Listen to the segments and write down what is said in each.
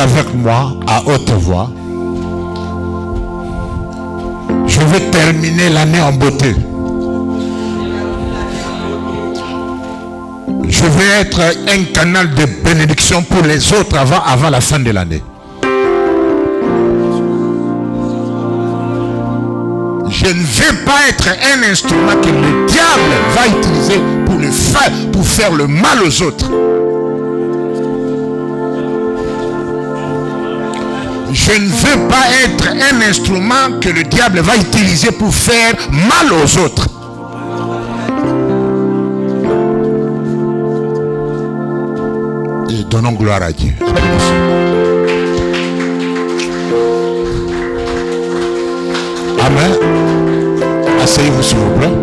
avec moi à haute voix. Je vais terminer l'année en beauté. Je vais être un canal de bénédiction pour les autres avant la fin de l'année. Je ne vais pas être un instrument que le diable va utiliser pour faire le mal aux autres. Je ne veux pas être un instrument que le diable va utiliser pour faire mal aux autres. Et donnons gloire à Dieu. Amen. Asseyez-vous s'il vous plaît.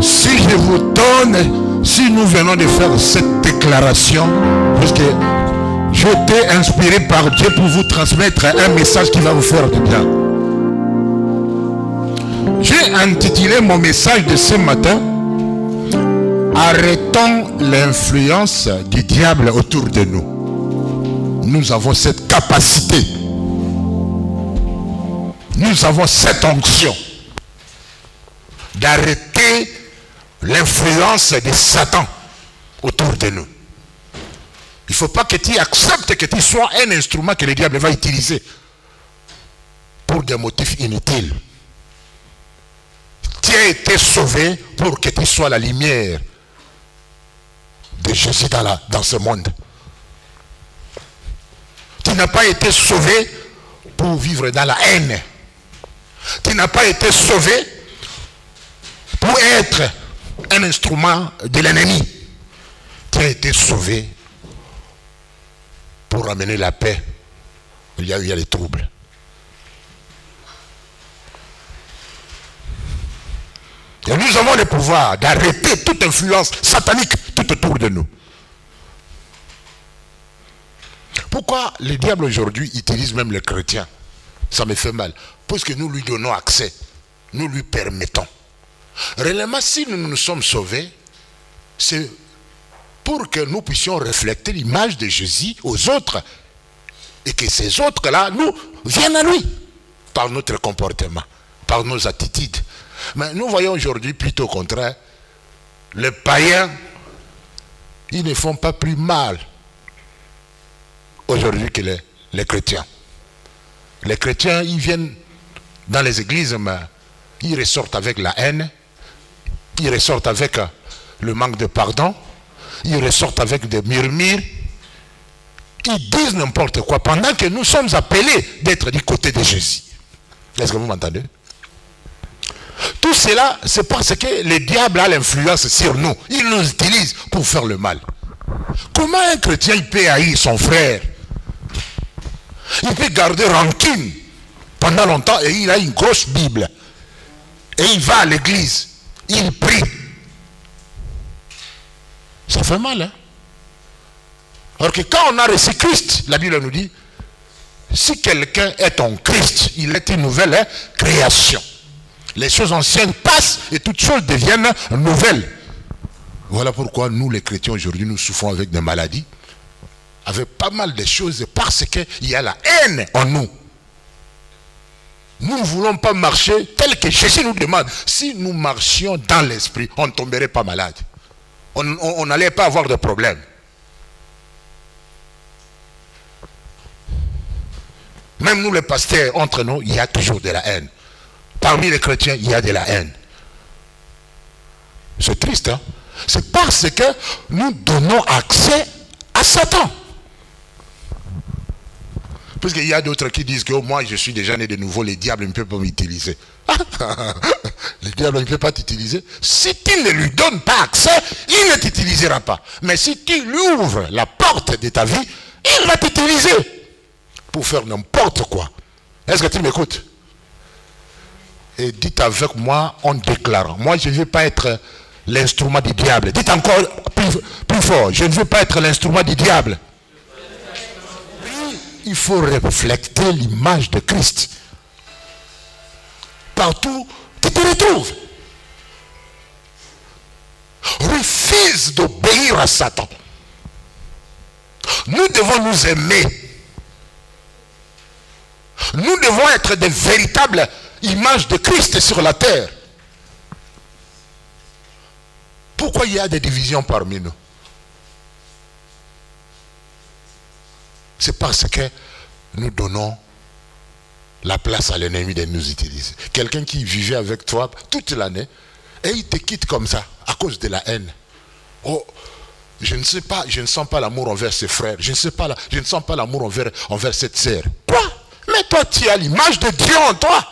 Si je vous donne, si nous venons de faire cette déclaration, parce que j'étais inspiré par Dieu pour vous transmettre un message qui va vous faire du bien. J'ai intitulé mon message de ce matin: arrêtons l'influence du diable autour de nous. Nous avons cette capacité. Nous avons cette onction d'arrêter l'influence de Satan autour de nous. Il ne faut pas que tu acceptes que tu sois un instrument que le diable va utiliser pour des motifs inutiles. Tu as été sauvé pour que tu sois la lumière de Jésus dans ce monde. Tu n'as pas été sauvé pour vivre dans la haine. Tu n'as pas été sauvé pour être un instrument de l'ennemi. Tu as été sauvé pour ramener la paix. Il y a les troubles. Et nous avons le pouvoir d'arrêter toute influence satanique tout autour de nous. Pourquoi le diable aujourd'hui utilise même les chrétiens? Ça me fait mal. Parce que nous lui donnons accès. Nous lui permettons. Réellement, si nous nous sommes sauvés, c'est pour que nous puissions refléter l'image de Jésus aux autres. Et que ces autres-là, nous, viennent à lui. Par notre comportement, par nos attitudes. Mais nous voyons aujourd'hui plutôt au contraire. Les païens, ils ne font pas plus mal aujourd'hui que les chrétiens. Les chrétiens, ils viennent dans les églises, mais ils ressortent avec la haine, ils ressortent avec le manque de pardon, ils ressortent avec des murmures, ils disent n'importe quoi, pendant que nous sommes appelés d'être du côté de Jésus. Est-ce que vous m'entendez? Tout cela, c'est parce que le diable a l'influence sur nous. Il nous utilise pour faire le mal. Comment un chrétien il peut haïr son frère? Il peut garder rancune pendant longtemps et il a une grosse Bible. Et il va à l'église. Il prie. Ça fait mal, hein? Alors que quand on a reçu Christ, la Bible nous dit, si quelqu'un est en Christ, il est une nouvelle création. Les choses anciennes passent et toutes choses deviennent nouvelles. Voilà pourquoi nous les chrétiens aujourd'hui nous souffrons avec des maladies, avec pas mal de choses, parce qu'il y a la haine en nous. Nous ne voulons pas marcher tel que Jésus nous demande. Si nous marchions dans l'esprit, on ne tomberait pas malade. On n'allait pas avoir de problème. Même nous les pasteurs, entre nous, il y a toujours de la haine. Parmi les chrétiens, il y a de la haine. C'est triste, hein? C'est parce que nous donnons accès à Satan. Parce qu'il y a d'autres qui disent que moi je suis déjà né de nouveau, le diable ne peut pas m'utiliser. Le diable ne peut pas t'utiliser. Si tu ne lui donnes pas accès, il ne t'utilisera pas. Mais si tu lui ouvres la porte de ta vie, il va t'utiliser pour faire n'importe quoi. Est-ce que tu m'écoutes? Et dites avec moi en déclarant, moi je ne veux pas être l'instrument du diable. Dites encore plus fort, je ne veux pas être l'instrument du diable. Il faut refléter l'image de Christ. Partout, tu te retrouves. Refuse d'obéir à Satan. Nous devons nous aimer. Nous devons être des véritables images de Christ sur la terre. Pourquoi il y a des divisions parmi nous? C'est parce que nous donnons la place à l'ennemi de nous utiliser. Quelqu'un qui vivait avec toi toute l'année et il te quitte comme ça à cause de la haine. Oh, je ne sais pas, je ne sens pas l'amour envers ses frères. Je ne sens pas l'amour envers cette sœur. Quoi? Mais toi, tu as l'image de Dieu en toi.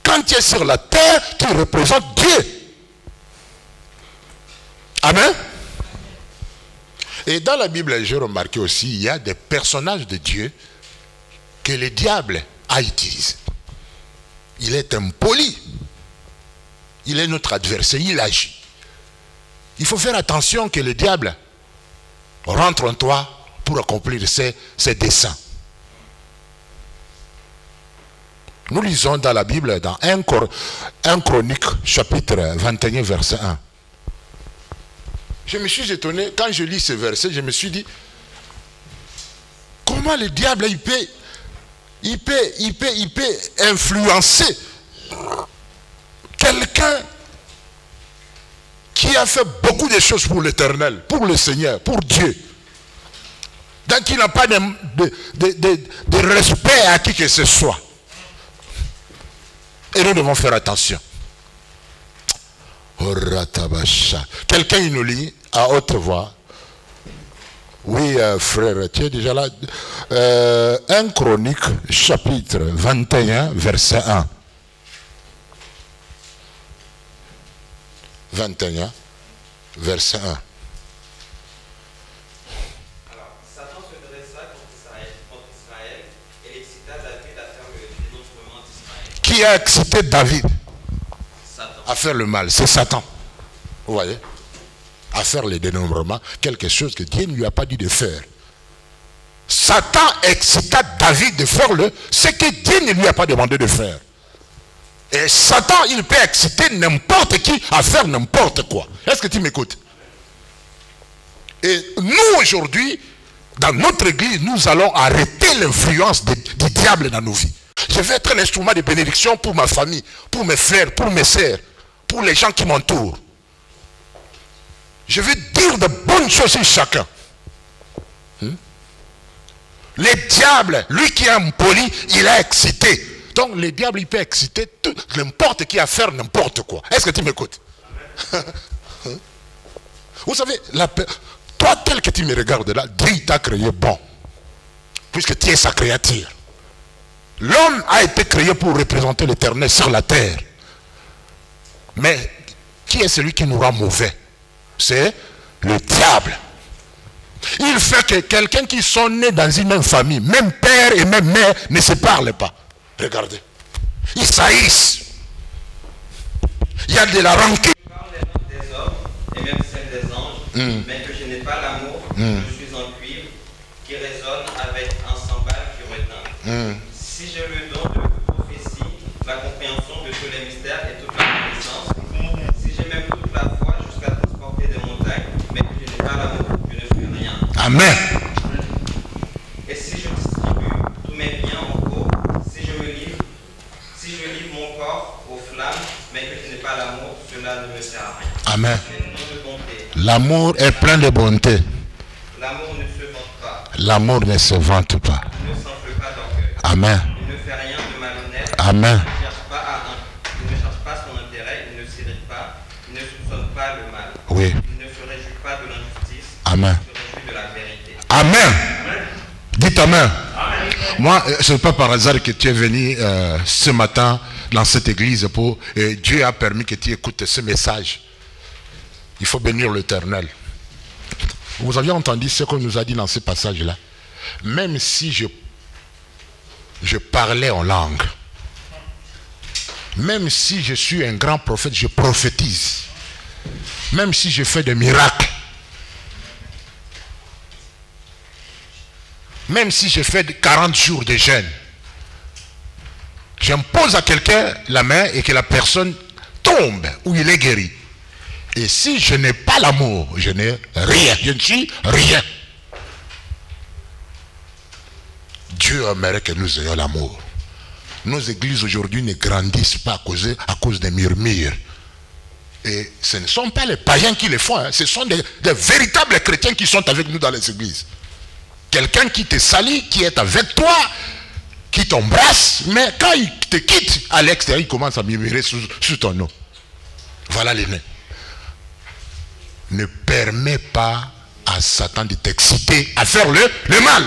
Quand tu es sur la terre, tu représentes Dieu. Amen. Et dans la Bible, j'ai remarqué aussi, il y a des personnages de Dieu que le diable a utilisés. Il est impoli. Il est notre adversaire, il agit. Il faut faire attention que le diable rentre en toi pour accomplir ses desseins. Nous lisons dans la Bible, dans 1 Chronique, chapitre 21, verset 1. Je me suis étonné, quand je lis ce verset, je me suis dit, comment le diable, il peut influencer quelqu'un qui a fait beaucoup de choses pour l'Éternel, pour le Seigneur, pour Dieu. Donc il n'a pas de respect à qui que ce soit. Et nous devons faire attention. Quelqu'un il nous lit à haute voix. Oui, frère, tu es déjà là. 1 Chronique, chapitre 21, verset 1. 21, verset 1. Alors, Satan se dressa contre Israël et excita David à faire le dénombrement d'Israël. Qui a excité David Satan. à faire le mal? C'est Satan. Vous voyez? À faire le dénombrement, quelque chose que Dieu ne lui a pas dit de faire. Satan excita David de faire ce que Dieu ne lui a pas demandé de faire. Et Satan, il peut exciter n'importe qui à faire n'importe quoi. Est-ce que tu m'écoutes? Et nous, aujourd'hui, dans notre église, nous allons arrêter l'influence du diable dans nos vies. Je vais être un instrument de bénédiction pour ma famille, pour mes frères, pour mes sœurs, pour les gens qui m'entourent. Je vais dire de bonnes choses sur chacun. Le diable, lui qui est impoli, il a excité. Donc le diable, il peut exciter n'importe qui à faire n'importe quoi. Est-ce que tu m'écoutes? Vous savez, toi tel que tu me regardes là, Dieu t'a créé bon. Puisque tu es sa créature. L'homme a été créé pour représenter l'Éternel sur la terre. Mais qui est celui qui nous rend mauvais? C'est le diable. Il fait que quelqu'un qui sont nés dans une même famille, même père et même mère, ne se parlent pas. Regardez. Ils saillissent. Il y a de la rancune. Je parle des hommes et même celle des anges, mais que je n'ai pas l'amour, je suis en cuivre qui résonne avec un cymbale qui reteint. Si j'ai le don de prophétie, la compréhension de tous les mystères et toute la connaissance, si j'ai même toute la foi jusqu'à transporter des montagnes, mais que je n'ai pas l'amour, je ne suis rien. Amen. Et si je distribue tous mes biens en gros, si je livre mon corps aux flammes, mais que je n'ai pas l'amour, cela ne me sert à rien. Amen. De bonté. L'amour est plein de bonté. L'amour ne se vante pas. L'amour ne se vante pas. Il ne s'enfle pas d'orgueil. Amen. Il ne fait rien de malhonnête. Amen. Il ne cherche pas son intérêt. Il ne s'irrite pas. Il ne soupçonne pas le mal. Oui. Il ne se réjouit pas de l'injustice. Amen. Il se réjouit de la vérité. Amen. Dites Amen. Amen. Moi, ce n'est pas par hasard que tu es venu ce matin dans cette église pour... Dieu a permis que tu écoutes ce message. Il faut bénir l'Éternel. Vous aviez entendu ce qu'on nous a dit dans ce passage-là. Même si je parlais en langue, même si je suis un grand prophète, je prophétise. Même si je fais des miracles, même si je fais 40 jours de jeûne, j'impose à quelqu'un la main et que la personne tombe ou il est guéri. Et si je n'ai pas l'amour, je n'ai rien. Je ne suis rien. Dieu aimerait que nous ayons l'amour. Nos églises aujourd'hui ne grandissent pas à cause des murmures. Et ce ne sont pas les païens qui le font, hein. Ce sont des véritables chrétiens qui sont avec nous dans les églises. Quelqu'un qui te salue, qui est avec toi, qui t'embrasse, mais quand il te quitte à l'extérieur, il commence à murmurer sous ton nom. Voilà les nez. Ne permets pas à Satan de t'exciter à faire le mal.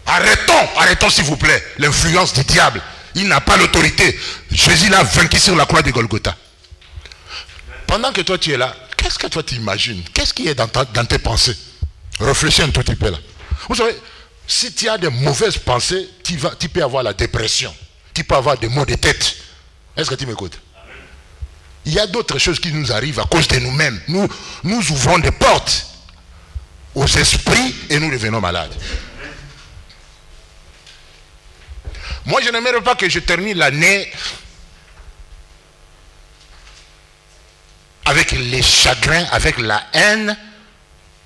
Arrêtons s'il vous plaît l'influence du diable. Il n'a pas l'autorité. Jésus l'a vaincu sur la croix de Golgotha. Pendant que toi tu es là, qu'est-ce que toi tu imagines? Qu'est-ce qui est dans tes pensées? Réfléchis un tout petit peu là. Vous savez, si tu as de mauvaises pensées, tu peux avoir la dépression. Tu peux avoir des maux de tête. Est-ce que tu m'écoutes? Il y a d'autres choses qui nous arrivent à cause de nous-mêmes. Nous ouvrons des portes aux esprits et nous devenons malades. Moi, je n'aimerais pas que je termine l'année avec les chagrins, avec la haine.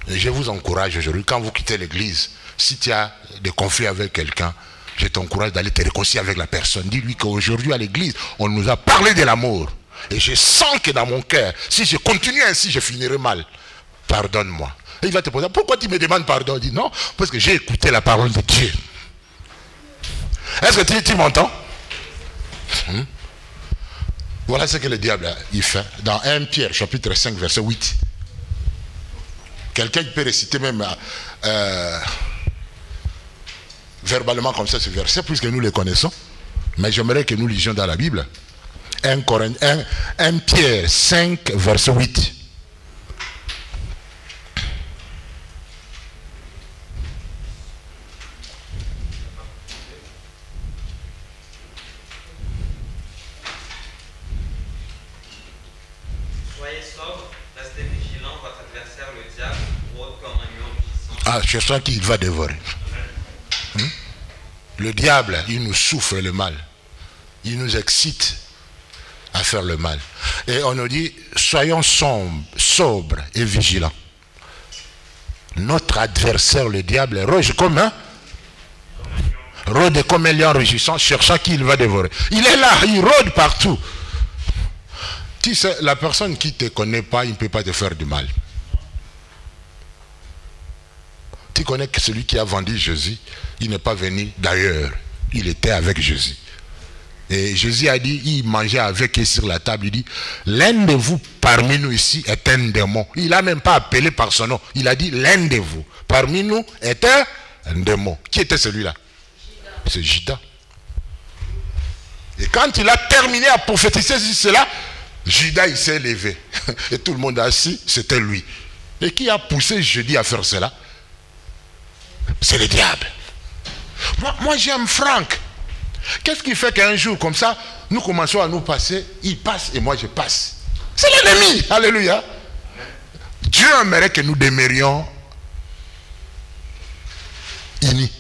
Et je vous encourage aujourd'hui, quand vous quittez l'église, si tu as des conflits avec quelqu'un, je t'encourage d'aller te réconcilier avec la personne. Dis-lui qu'aujourd'hui à l'église, on nous a parlé de l'amour. Et je sens que dans mon cœur, si je continue ainsi, je finirai mal. Pardonne-moi. Et il va te poser, pourquoi tu me demandes pardon? Il dit non, parce que j'ai écouté la parole de Dieu. Est-ce que tu m'entends? Voilà ce que le diable il fait. Dans 1 Pierre, chapitre 5, verset 8. Quelqu'un peut réciter même verbalement comme ça ce verset, puisque nous le connaissons. Mais j'aimerais que nous lisions dans la Bible. 1 Pierre 5, verset 8. Ah, cherchant qui il va dévorer. Le diable, il nous souffle le mal. Il nous excite à faire le mal. Et on nous dit, soyons sobres et vigilants. Notre adversaire, le diable, rôde comme un lion rugissant, cherchant qui il va dévorer. Il est là, il rôde partout. Tu sais, la personne qui ne te connaît pas, il ne peut pas te faire du mal. Tu connais que celui qui a vendu Jésus, il n'est pas venu d'ailleurs. Il était avec Jésus. Et Jésus a dit, il mangeait avec eux sur la table. Il dit, l'un de vous parmi nous ici est un démon. Il n'a même pas appelé par son nom. Il a dit, l'un de vous parmi nous est un démon. Qui était celui-là? C'est Judas. Et quand il a terminé à prophétiser sur cela, Judas il s'est levé. Et tout le monde assis, c'était lui. Et qui a poussé Jésus à faire cela? C'est le diable. Moi j'aime Franck. Qu'est-ce qui fait qu'un jour comme ça, nous commençons à nous passer, il passe et moi je passe? C'est l'ennemi. Alléluia. Dieu aimerait que nous demeurions unis.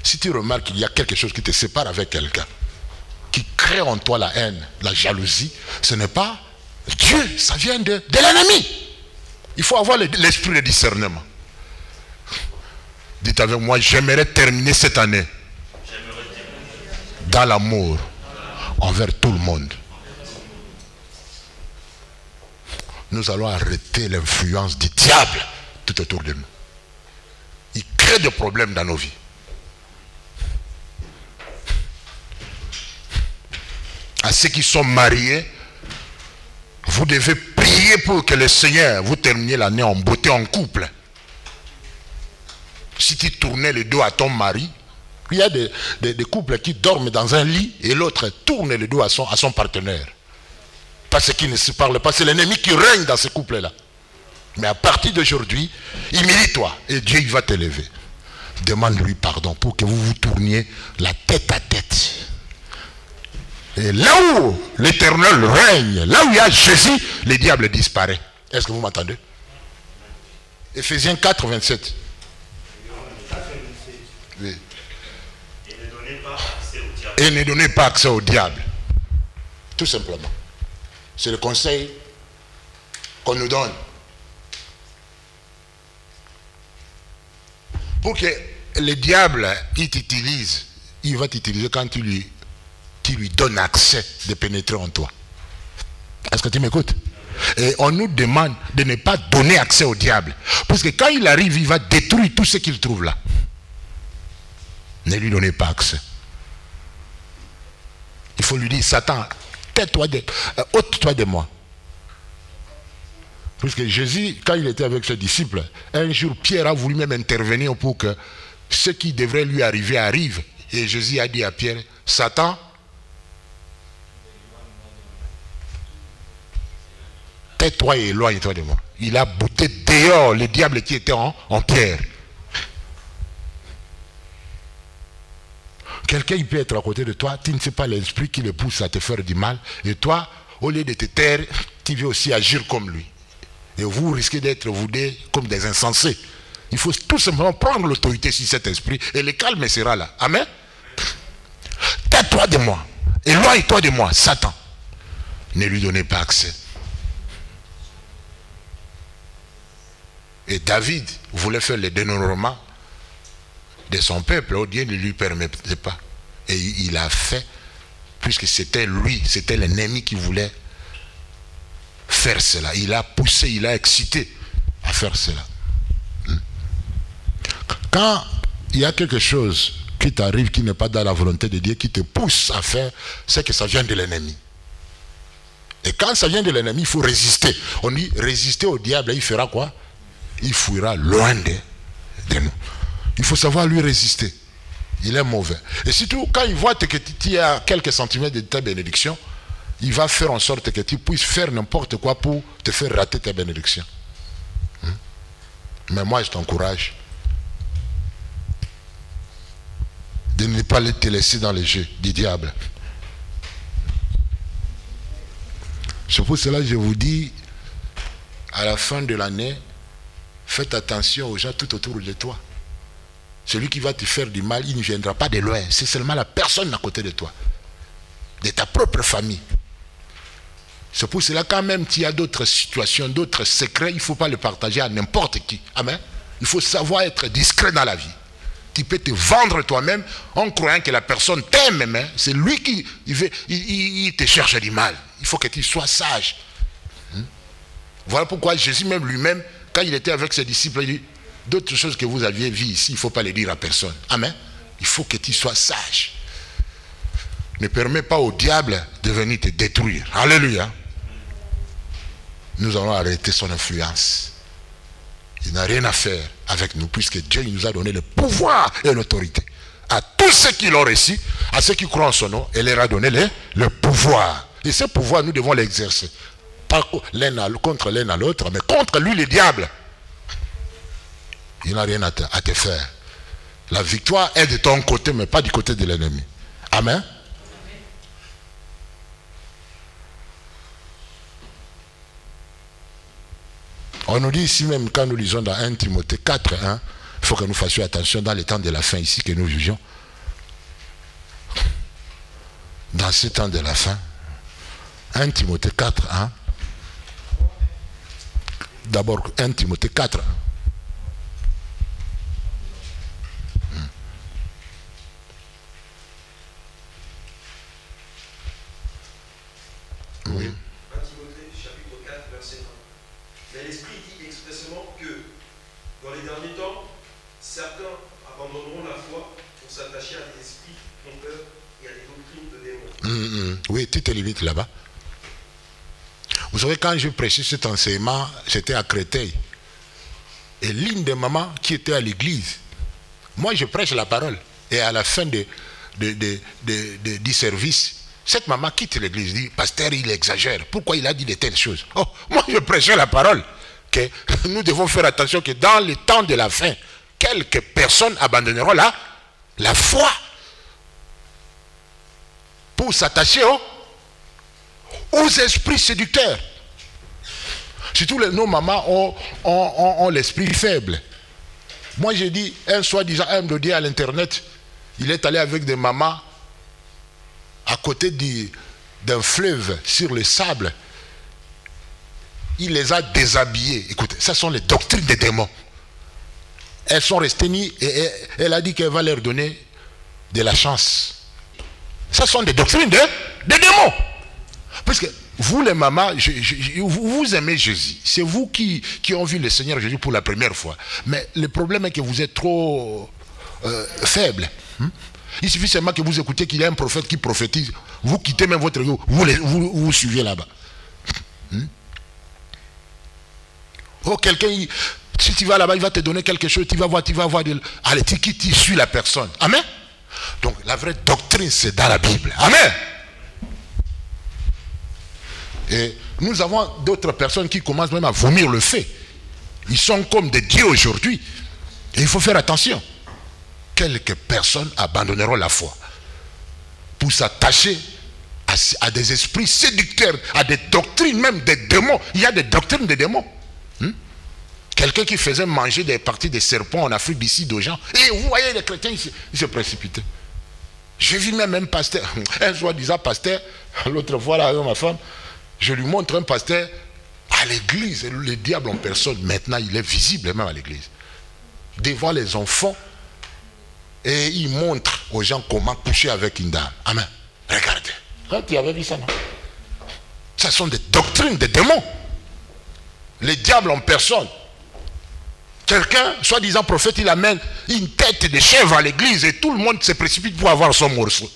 Si tu remarques qu'il y a quelque chose qui te sépare avec quelqu'un, qui crée en toi la haine, la jalousie, ce n'est pas Dieu, ça vient de l'ennemi. Il faut avoir l'esprit de discernement. Dites avec moi, j'aimerais terminer cette année dans l'amour envers tout le monde. Nous allons arrêter l'influence du diable tout autour de nous. Il crée des problèmes dans nos vies. À ceux qui sont mariés, vous devez prier pour que le Seigneur vous termine l'année en beauté en couple. Si tu tournais le dos à ton mari, il y a des couples qui dorment dans un lit et l'autre tourne le dos à son partenaire. Parce qu'ils ne se parlent pas, c'est l'ennemi qui règne dans ce couple-là. Mais à partir d'aujourd'hui, humilie-toi et Dieu il va t'élever. Demande-lui pardon pour que vous vous tourniez la tête à tête. Et là où l'Éternel règne, là où il y a Jésus, le diable disparaît. Est-ce que vous m'entendez? Ephésiens 4, 27. Oui. Et ne donnez pas accès au diable. Tout simplement. C'est le conseil qu'on nous donne. Pour que le diable, il t'utilise. Il va t'utiliser quand tu lui donnes accès de pénétrer en toi. Est-ce que tu m'écoutes? Et on nous demande de ne pas donner accès au diable. Parce que quand il arrive, il va détruire tout ce qu'il trouve là. Ne lui donnez pas accès. Il faut lui dire, Satan, ôte-toi de moi. Parce que Jésus, quand il était avec ses disciples, un jour, Pierre a voulu même intervenir pour que ce qui devrait lui arriver arrive. Et Jésus a dit à Pierre, Satan, tais-toi et éloigne-toi de moi. Il a bouté dehors le diable qui était en Pierre. Quelqu'un il peut être à côté de toi, tu ne sais pas l'esprit qui le pousse à te faire du mal. Et toi, au lieu de te taire, tu veux aussi agir comme lui. Et vous risquez d'être vous deux comme des insensés. Il faut tout simplement prendre l'autorité sur cet esprit et le calme sera là. Amen. Tais-toi de moi. Éloigne-toi de moi, Satan. Ne lui donnez pas accès. Et David voulait faire le dénombrement de son peuple. Dieu ne lui permettait pas. Et il a fait, puisque c'était lui, c'était l'ennemi qui voulait faire cela. Il a poussé, il a excité à faire cela. Quand il y a quelque chose qui t'arrive, qui n'est pas dans la volonté de Dieu, qui te pousse à faire, c'est que ça vient de l'ennemi. Et quand ça vient de l'ennemi, il faut résister. On dit résister au diable, il fera quoi? Il fuira loin de nous. Il faut savoir lui résister. Il est mauvais. Et surtout, quand il voit que tu as quelques centimètres de ta bénédiction, il va faire en sorte que tu puisses faire n'importe quoi pour te faire rater ta bénédiction. Mais moi, je t'encourage de ne pas te laisser dans les jeux du diable. C'est pour cela que je vous dis, à la fin de l'année, faites attention aux gens tout autour de toi. Celui qui va te faire du mal, il ne viendra pas de loin. C'est seulement la personne à côté de toi. De ta propre famille. C'est pour cela quand même qu'il y a d'autres situations, d'autres secrets, il ne faut pas les partager à n'importe qui. Amen. Il faut savoir être discret dans la vie. Tu peux te vendre toi-même en croyant que la personne t'aime, mais c'est lui qui il te cherche du mal. Il faut que tu sois sage. Voilà pourquoi Jésus même lui-même, quand il était avec ses disciples, il dit, d'autres choses que vous aviez vues ici, il ne faut pas les dire à personne. Amen. Il faut que tu sois sage. Ne permets pas au diable de venir te détruire. Alléluia. Nous allons arrêter son influence. Il n'a rien à faire avec nous, puisque Dieu nous a donné le pouvoir et l'autorité. À tous ceux qui l'ont reçu, à ceux qui croient en son nom, il leur a donné le pouvoir. Et ce pouvoir, nous devons l'exercer. Pas contre l'un à l'autre, mais contre lui, le diable. Il n'a rien à te faire. La victoire est de ton côté, mais pas du côté de l'ennemi. Amen. On nous dit ici même, quand nous lisons dans 1 Timothée 4, il faut que nous fassions attention dans les temps de la fin ici que nous jugeons. Dans ces temps de la fin, 1 Timothée 4, d'abord 1 Timothée 4. Oui. 1 Timothée, chapitre 4, verset 1. Mais l'Esprit dit expressément que, dans les derniers temps, certains abandonneront la foi pour s'attacher à des esprits trompeurs et à des doctrines de démons. Oui, tu te limites là-bas. Vous savez, quand je prêchais cet enseignement, j'étais à Créteil. Et l'une des mamans qui était à l'église, moi je prêche la parole. Et à la fin du service, cette maman quitte l'église, dit, pasteur, il exagère. Pourquoi il a dit de telles choses? Oh, moi je prêchais la parole. Que nous devons faire attention que dans le temps de la fin, quelques personnes abandonneront la foi pour s'attacher aux esprits séducteurs. Surtout nos mamans ont l'esprit faible. Moi j'ai dit, un soi-disant homme de Dieu à l'internet, il est allé avec des mamans à côté d'un fleuve sur le sable. Il les a déshabillés. Écoutez, ça sont les doctrines des démons. elles sont restées nues et elle a dit qu'elle va leur donner de la chance. Ce sont des doctrines de démons. Parce que vous les mamans, vous aimez Jésus. C'est vous qui ont vu le Seigneur Jésus pour la première fois. Mais le problème est que vous êtes trop faible. Il suffit seulement que vous écoutiez qu'il y a un prophète qui prophétise. Vous quittez même votre ego. Vous suivez là-bas. Oh, quelqu'un, si tu vas là-bas, il va te donner quelque chose. Tu vas voir. Allez, tu suis la personne. Amen. Donc la vraie doctrine, c'est dans la Bible. Amen. Et nous avons d'autres personnes qui commencent même à vomir le fait. Ils sont comme des dieux aujourd'hui. Et il faut faire attention. Quelques personnes abandonneront la foi pour s'attacher à des esprits séducteurs, à des doctrines même des démons. Il y a des doctrines des démons. Quelqu'un qui faisait manger des parties de serpents en Afrique d'ici aux gens. Et vous voyez les chrétiens, ils se précipitaient. J'ai vu même un pasteur, un soi-disant pasteur, l'autre fois là avec ma femme, je lui montre un pasteur à l'église, le diable en personne. Maintenant, il est visible même à l'église. Devant les enfants, et il montre aux gens comment coucher avec une dame. Amen. Regardez. Tu avais vu ça, non? Ce sont des doctrines des démons. Les diables en personne. Quelqu'un, soi-disant prophète, il amène une tête de chèvre à l'église et tout le monde se précipite pour avoir son morceau.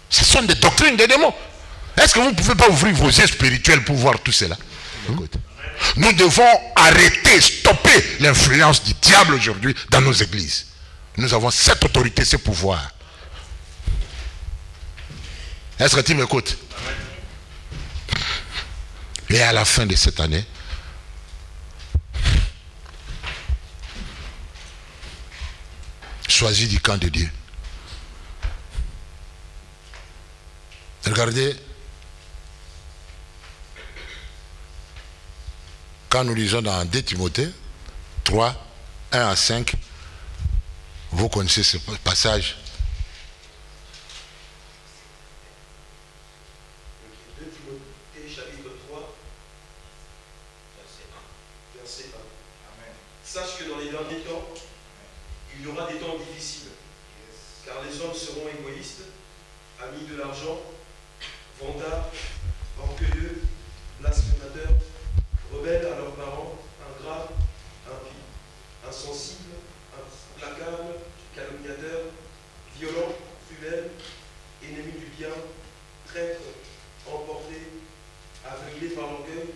Ce sont des doctrines des démons. Est-ce que vous ne pouvez pas ouvrir vos yeux spirituels pour voir tout cela? Nous devons arrêter, stopper l'influence du diable aujourd'hui dans nos églises. Nous avons cette autorité, ce pouvoir. Est-ce que tu m'écoutes? Et à la fin de cette année, choisis du camp de Dieu. Regardez, quand nous lisons dans 2 Timothée 3, 1 à 5, vous connaissez ce passage. 2 Timothée chapitre 3, verset 1. Amen. Sache que dans les derniers temps, il y aura des temps difficiles, car les hommes seront égoïstes, amis de l'argent, vantards, orgueilleux, blasphémateurs, rebelles à leurs parents, ingrats, impies, insensibles, implacables, calomniateurs, violents, cruels, ennemis du bien, traîtres, emportés, aveuglés par l'orgueil,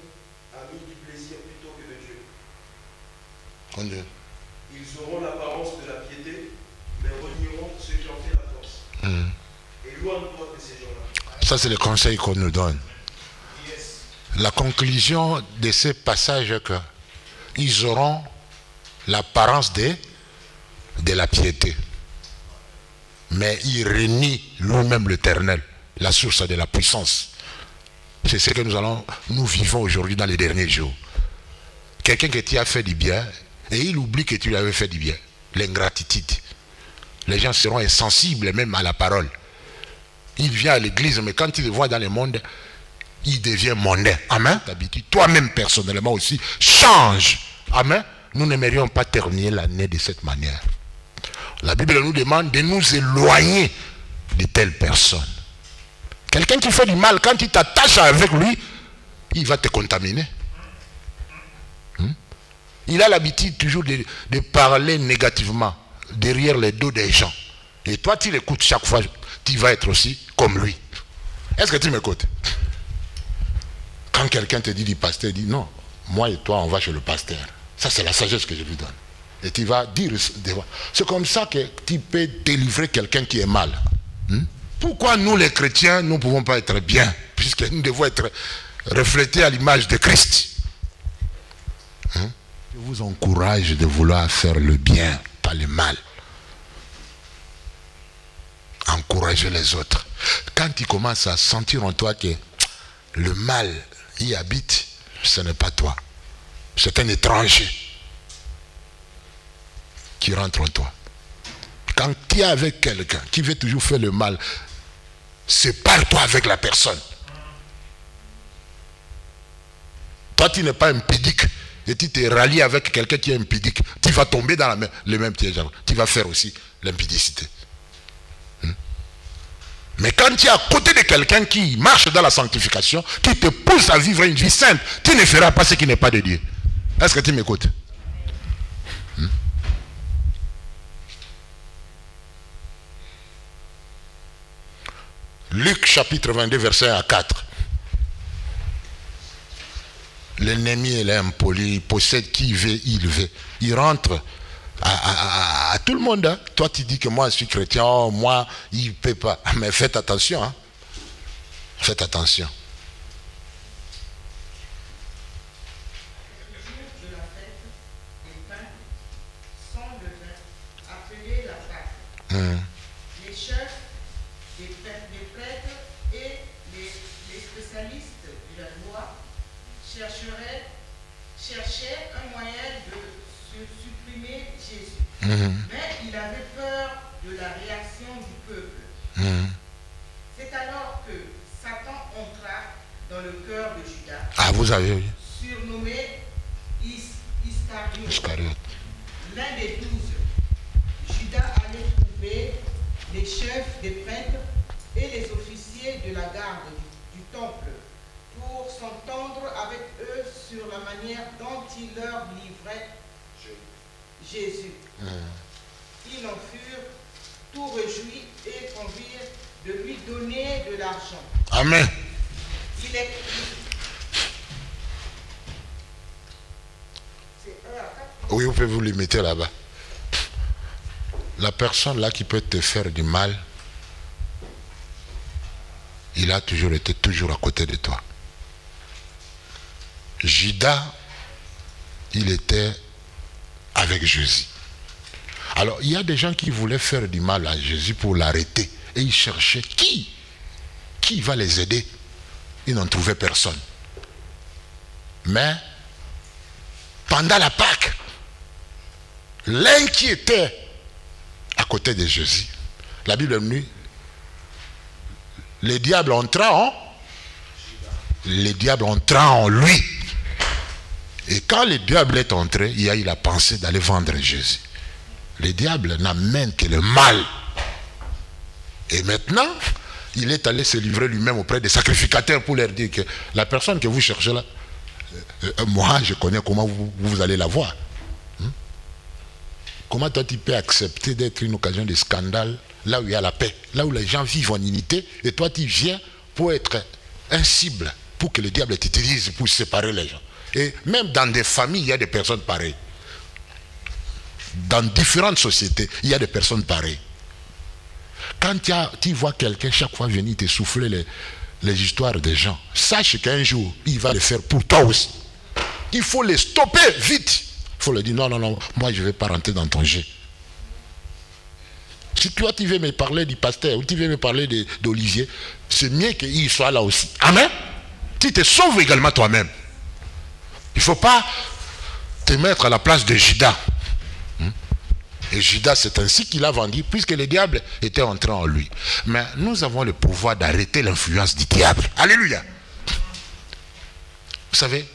amis du plaisir plutôt que de Dieu. Ils auront l'apparence de la piété, mais renieront ceux qui en fait la force. Éloigne-toi de ces gens-là. Ça, c'est le conseil qu'on nous donne. La conclusion de ce passage est qu'ils auront l'apparence de la piété. Mais ils renient lui-même l'Éternel, la source de la puissance. C'est ce que nous vivons aujourd'hui dans les derniers jours. Quelqu'un qui t'a fait du bien, et il oublie que tu lui avais fait du bien. L'ingratitude. Les gens seront insensibles même à la parole. Il vient à l'église, mais quand il le voit dans le monde, il devient mondain. Amen. Toi-même personnellement aussi, change. Amen. Nous n'aimerions pas terminer l'année de cette manière. La Bible nous demande de nous éloigner de telles personnes. Quelqu'un qui fait du mal, quand tu t'attaches avec lui, il va te contaminer. Il a l'habitude toujours de parler négativement derrière les dos des gens. Et toi, tu l'écoutes chaque fois, tu vas être aussi comme lui. Est-ce que tu m'écoutes? Quand quelqu'un te dit du pasteur, dit non, moi et toi, on va chez le pasteur. Ça, c'est la sagesse que je lui donne. Et tu vas dire, c'est comme ça que tu peux délivrer quelqu'un qui est mal. Pourquoi nous, les chrétiens, nous ne pouvons pas être bien, puisque nous devons être reflétés à l'image de Christ? Je vous encourage de vouloir faire le bien, pas le mal. Encouragez les autres. Quand tu commences à sentir en toi que le mal y habite, ce n'est pas toi. C'est un étranger qui rentre en toi. Quand tu es avec quelqu'un qui veut toujours faire le mal, sépare-toi avec la personne. Toi, tu n'es pas un pédique et tu te rallies avec quelqu'un qui est impudique, tu vas tomber dans le même piège. Tu vas faire aussi l'impudicité. Mais quand tu es à côté de quelqu'un qui marche dans la sanctification, qui te pousse à vivre une vie sainte, tu ne feras pas ce qui n'est pas de Dieu. Est-ce que tu m'écoutes? Luc chapitre 22, verset 1 à 4. L'ennemi est impoli, il possède qui il veut, il veut. Il rentre à tout le monde. Hein. Toi, tu dis que moi, je suis chrétien, oh, moi, il ne peut pas. Mais faites attention. Hein. Faites attention. Les chefs, des prêtres et les spécialistes de la loi cherchaient un moyen de supprimer Jésus. Mais il avait peur de la réaction du peuple. C'est alors que Satan entra dans le cœur de Judas. Ah, vous avez vu. Surnommé Iscariote, l'un des 12. Judas allait trouver les chefs des prêtres et les officiers de la garde du temple pour s'entendre avec eux sur la manière dont il leur livrait Jésus. Ils en furent tout réjouis et convirent de lui donner de l'argent. Amen. Il est... Oui, vous pouvez vous limiter là-bas. La personne là qui peut te faire du mal, il a toujours été à côté de toi. Judas, il était avec Jésus. Alors, il y a des gens qui voulaient faire du mal à Jésus pour l'arrêter. Et ils cherchaient qui va les aider. Ils n'en trouvaient personne. Mais, pendant la Pâque, l'un qui était à côté de Jésus, la Bible est venue, le diable entra en lui. Et quand le diable est entré, il a eu la pensée d'aller vendre Jésus. Le diable n'amène que le mal. Et maintenant, il est allé se livrer lui-même auprès des sacrificateurs pour leur dire que la personne que vous cherchez là, moi je connais comment vous allez la voir. Comment toi tu peux accepter d'être une occasion de scandale là où il y a la paix, là où les gens vivent en unité, et toi tu viens pour être un cible, pour que le diable t'utilise pour séparer les gens. Et même dans des familles, il y a des personnes pareilles. Dans différentes sociétés, il y a des personnes pareilles. Quand tu vois quelqu'un chaque fois venir te souffler les histoires des gens, sache qu'un jour, il va le faire pour toi aussi. Il faut les stopper vite. Il faut leur dire, non, moi je ne vais pas rentrer dans ton jeu. Si toi tu veux me parler du pasteur, ou tu veux me parler d'Olivier, c'est mieux qu'il soit là aussi. Amen. Tu te sauves également toi-même. Il ne faut pas te mettre à la place de Judas. Et Judas, c'est ainsi qu'il a vendu, puisque le diable était entré en lui. Mais nous avons le pouvoir d'arrêter l'influence du diable. Alléluia. Vous savez,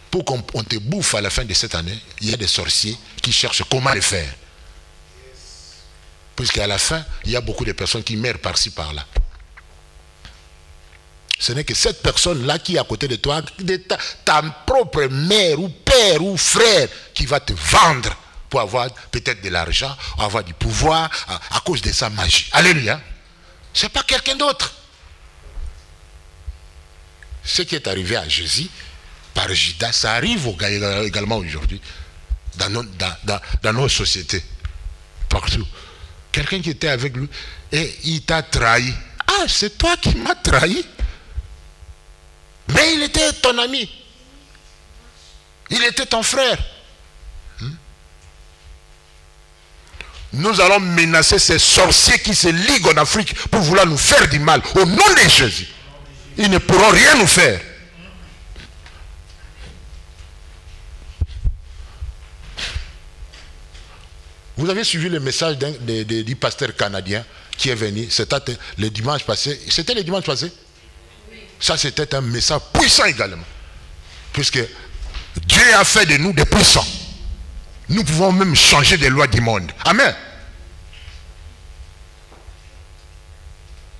pour qu'on te bouffe à la fin de cette année, il y a des sorciers qui cherchent comment le faire. Puisqu'à la fin, il y a beaucoup de personnes qui meurent par-ci, par-là. Ce n'est que cette personne-là qui est à côté de toi, ta propre mère ou père ou frère, qui va te vendre pour avoir peut-être de l'argent, avoir du pouvoir à cause de sa magie. Alléluia. Ce n'est pas quelqu'un d'autre. Ce qui est arrivé à Jésus par Judas, ça arrive également aujourd'hui dans nos sociétés. Partout. Quelqu'un qui était avec lui et il t'a trahi. Ah, c'est toi qui m'as trahi. Mais il était ton ami. Il était ton frère. Nous allons menacer ces sorciers qui se liguent en Afrique pour vouloir nous faire du mal. Au nom de Jésus. Ils ne pourront rien nous faire. Vous avez suivi le message du pasteur canadien qui est venu, c'était le dimanche passé. C'était le dimanche passé? Oui. Ça, c'était un message puissant également. Puisque Dieu a fait de nous des puissants. Nous pouvons même changer les lois du monde. Amen.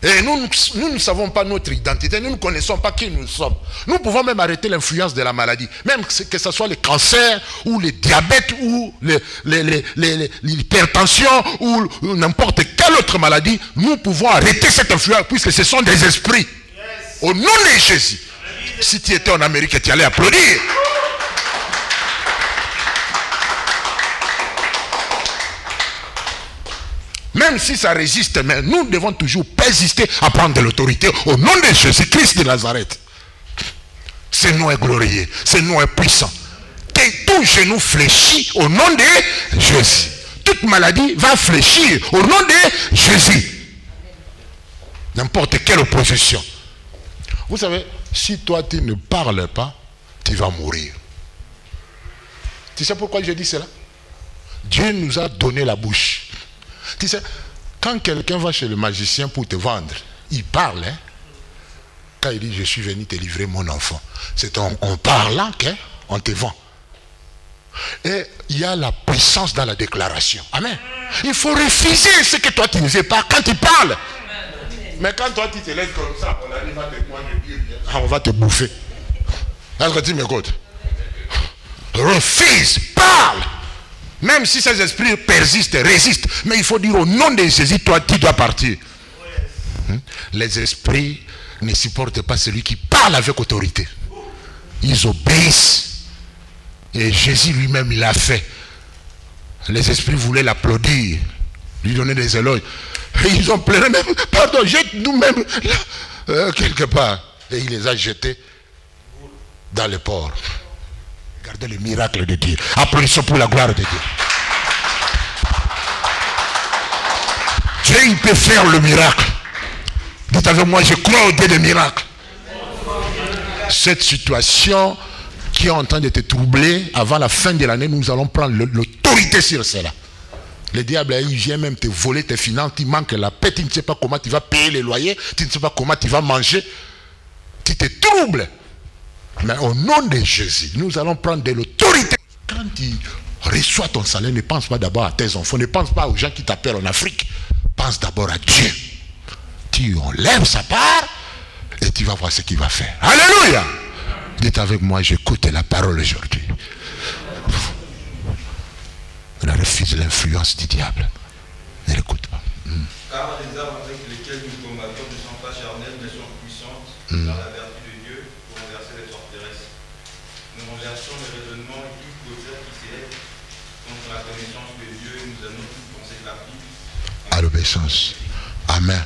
Et nous ne savons pas notre identité, nous ne connaissons pas qui nous sommes. Nous pouvons même arrêter l'influence de la maladie. Même que ce soit le cancer, ou le diabète, ou l'hypertension, ou n'importe quelle autre maladie, nous pouvons arrêter cette influence, puisque ce sont des esprits. Au nom de Jésus. Si tu étais en Amérique, tu allais applaudir. Même si ça résiste, mais nous devons toujours persister à prendre de l'autorité au nom de Jésus-Christ de Nazareth. Ce nom est glorieux, ce nom est puissant. Que tout genou fléchit au nom de Jésus. Toute maladie va fléchir au nom de Jésus. N'importe quelle opposition. Vous savez, si toi tu ne parles pas, tu vas mourir. Tu sais pourquoi je dis cela? Dieu nous a donné la bouche. Tu sais, quand quelqu'un va chez le magicien pour te vendre, il parle. Hein? Quand il dit, je suis venu te livrer mon enfant. C'est en parlant qu'on te vend. Et il y a la puissance dans la déclaration. Amen. Il faut refuser ce que toi tu ne sais pas quand tu parles. Mais quand toi tu te laisses comme ça, on arrive à te prendre le Dieu, on va te bouffer. Est-ce que tu m'écoutes? Refuse, parle. Même si ces esprits persistent, résistent. Mais il faut dire au nom de Jésus, toi tu dois partir. Les esprits ne supportent pas celui qui parle avec autorité. Ils obéissent. Et Jésus lui-même, il l'a fait. Les esprits voulaient l'applaudir, lui donner des éloges. Et ils ont pleuré même, pardon, jette-nous même quelque part. Et il les a jetés dans le port. Regardez le miracle de Dieu. Applaudissons pour la gloire de Dieu. Dieu, il peut faire le miracle. Dites avec moi, je crois au Dieu des miracles. Cette situation qui est en train de te troubler, avant la fin de l'année, nous allons prendre l'autorité sur cela. Le diable, il vient même te voler tes finances, il manque la paix, tu ne sais pas comment tu vas payer les loyers, tu ne sais pas comment tu vas manger. Tu te troubles. Mais au nom de Jésus, nous allons prendre de l'autorité. Quand tu reçois ton salaire, ne pense pas d'abord à tes enfants, ne pense pas aux gens qui t'appellent en Afrique. Pense d'abord à Dieu. Tu enlèves sa part et tu vas voir ce qu'il va faire. Alléluia! Dites avec moi, j'écoute la parole aujourd'hui. On refuse l'influence du diable. Ne l'écoute pas. Car les armes avec lesquelles nous combattons ne sont pas charnelles, mais sont puissantes dans la vertu de Dieu pour renverser les forteresses. Nous renversons les raisonnements et toute hauteur qui s'élève contre la connaissance de Dieu et nous amenons toute pensée captive à l'obéissance. Amen.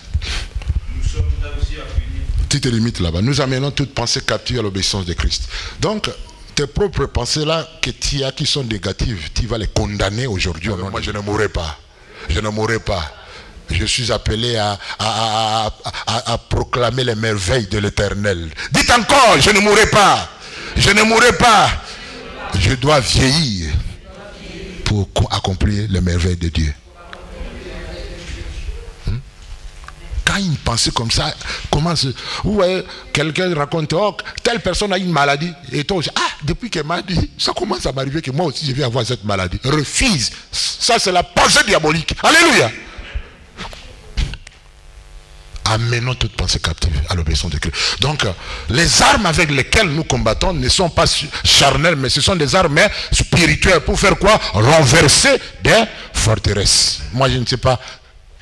Nous sommes là aussi à punir. Petite limite là-bas. Nous amenons toute pensée captive à l'obéissance de Christ. Donc, tes propres pensées là que tu as qui sont négatives, tu vas les condamner aujourd'hui. Moi, je ne mourrai pas. Je ne mourrai pas. Je suis appelé à proclamer les merveilles de l'Éternel. Dites encore, je ne mourrai pas. Je ne mourrai pas. Je dois vieillir pour accomplir les merveilles de Dieu. Quand une pensée comme ça commence, vous voyez, quelqu'un raconte, oh, telle personne a une maladie, et toi, depuis qu'elle m'a dit, ça commence à m'arriver que moi aussi je vais avoir cette maladie. Refuse. Ça, c'est la pensée diabolique. Alléluia. Amenons toute pensée captive à l'obéissance de Christ. Donc, les armes avec lesquelles nous combattons ne sont pas charnelles, mais ce sont des armes spirituelles. Pour faire quoi? Renverser des forteresses. Moi, je ne sais pas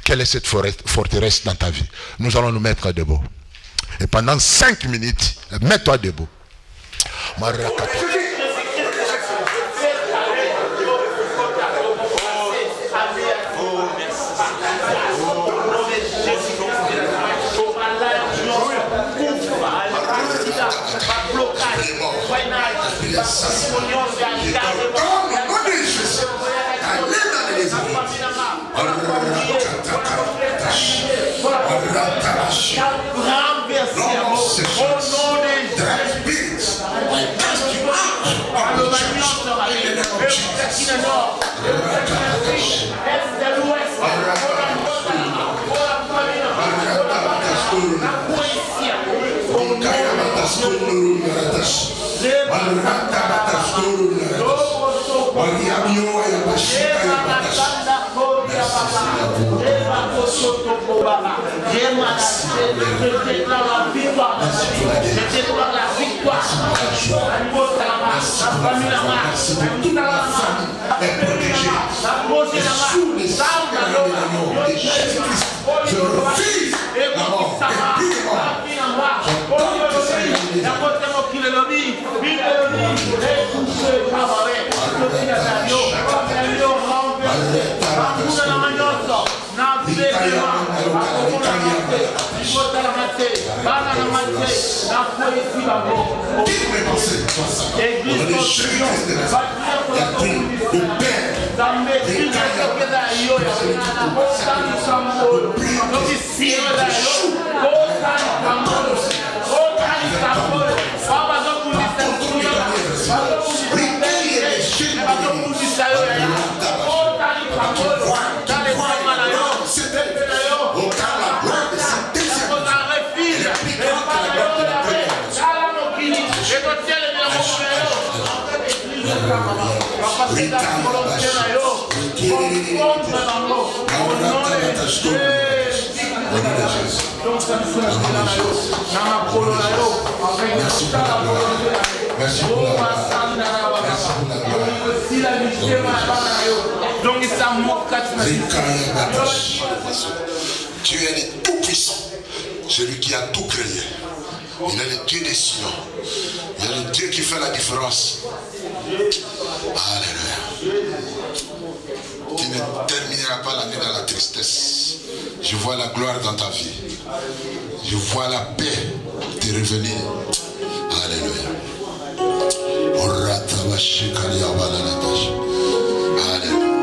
quelle est cette forteresse dans ta vie. Nous allons nous mettre debout. Et pendant 5 minutes, mets-toi debout. Dieu est le tout-puissant, celui qui a tout créé. Il est le Dieu des cieux. Il est le Dieu qui fait la différence. Alléluia. Tu ne termineras pas l'année dans la tristesse. Je vois la gloire dans ta vie. Je vois la paix te revenir. Alléluia. Alléluia.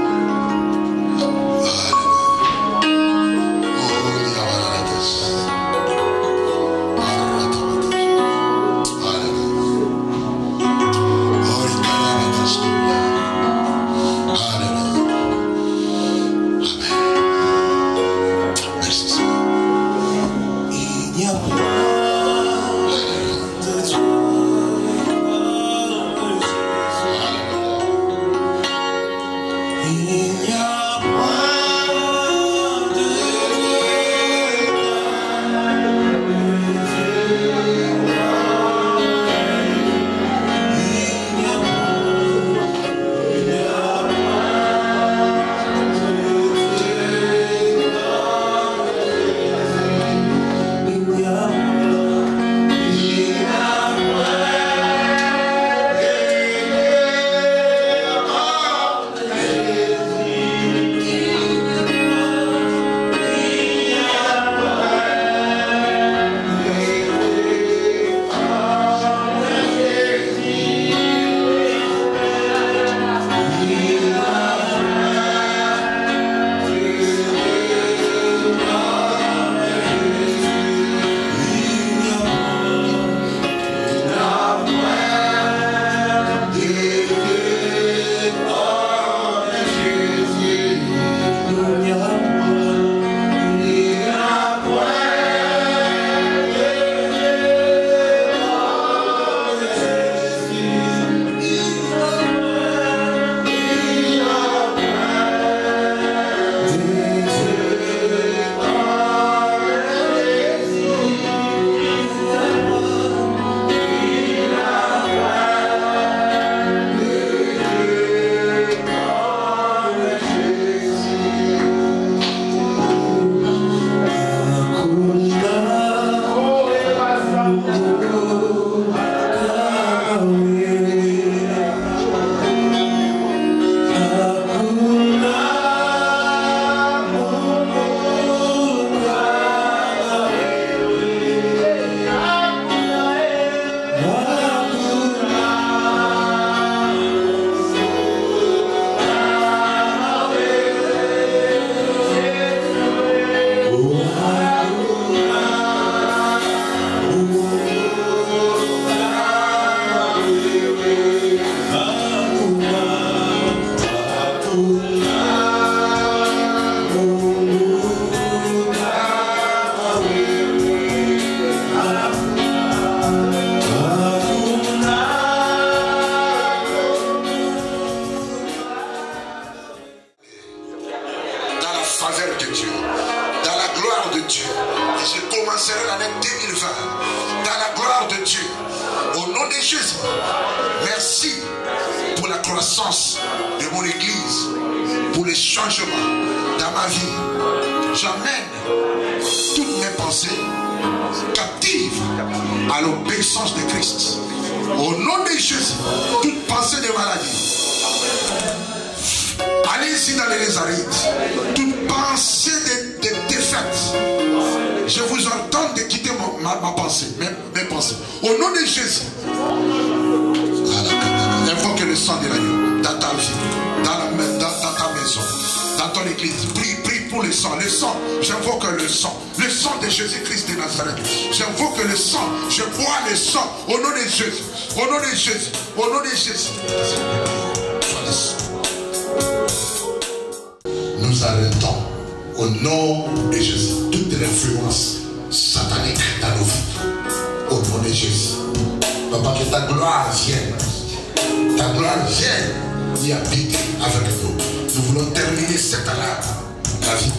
changement dans ma vie. J'amène toutes mes pensées captives à l'obéissance de Christ. Au nom de Jésus, toute pensée de maladie. Allez-y dans les Lézarites. Toute pensée de défaite. Je vous entends de quitter ma pensée, mes pensées. Au nom de Jésus. Invoque le sang de l'agneau dans ta vie, dans ta maison, dans ton église. Prie pour le sang. Le sang, j'invoque le sang de Jésus-Christ de Nazareth. J'invoque le sang, je bois le sang au nom de Jésus. Au nom de Jésus. Au nom de Jésus. Nous arrêtons au nom de Jésus toute l'influence satanique dans nos vies. Au nom de Jésus. Papa, que ta gloire vienne. Ta gloire vienne y habiter avec nous. Nous voulons terminer cette alarme. La vie,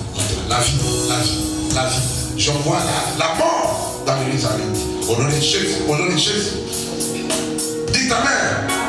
la vie, la vie, la vie. J'envoie la mort dans les Lézarites. Au nom de Jésus, au nom de Jésus. Dis ta mère.